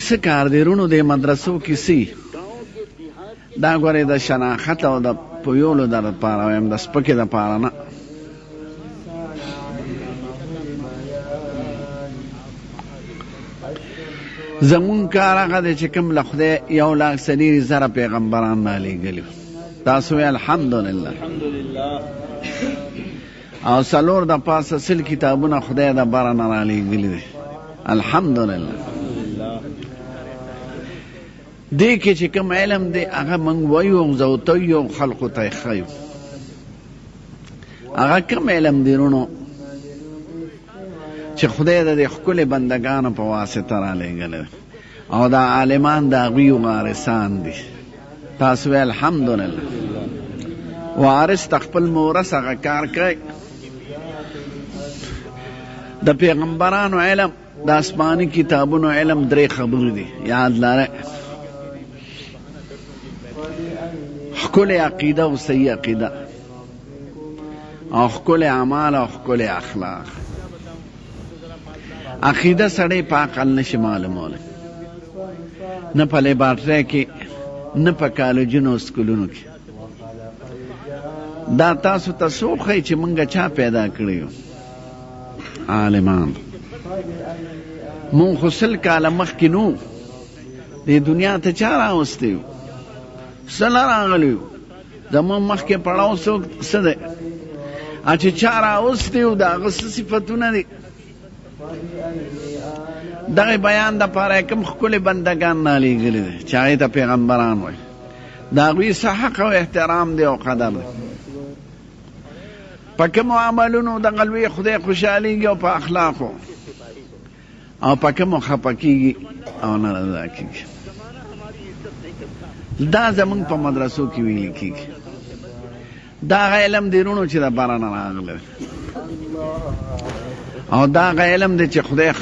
څه کار دی رونو د مدرسو کې سي دا ګورې د شناخت او د پویولو د پاره وایم د سپکې د پاره نه زمون کار هغه دی چې کوم له خدای 1,40,000 پیغمبران رالیږلي تاسو وایئ الحمدلله او څلور د پاسه سل کتابونه خدای د بره نه رالیږلي دي الحمدلله دې کې چې کوم علم دی هغه موږ وایو زوتیو خلقو ته یې ښیو هغه کوم علم دی رونو چې خدای د دې ښکلې بندګانو په واسطه رالیږلی او دا عالمان د هغوی وارثان دي تاسو وایئ الحمدلله وارث د خپل مورث هغه کار کوي د پیغمبرانو علم د آسماني کتابونو علم 3 خبرې دي یاد لرئ ښکلې عقیده او صحیح عقیده او ښکلې اعمال او ښکلې اخلاق عقیده سړی په عقل نشي معلومولی نه په لیبارټرۍ کې نه په کالجونو او سکولونو کې دا تاسو ته څوک ښایي چې موږ چا پیدا کړي یو عالمان مونږ خو 100 کاله مخکې نو دې دنیا ته چا راوستی یو څه نه راغلی یو زموږ مخکې پړاو څوک څه دی چې چا راوستی یو د هغه څه صفتونه دي دغه بیان دپاره یې کوم ښکلې بندګان رالیږلي دي چې هغې ته پیغمبران وایي د هغوی څه حق او احترام دی او قدر دی په کومو عملونو دغه لوی خدای خوشحالیږي او په اخلاقو او په کومو خفه کېږي او نه رضا کېږي دا زموږ په مدرسو کې ویلي کېږي دا هغه علم دی رونو چې د بره نه راغلی او دا هغه علم دی چې خدای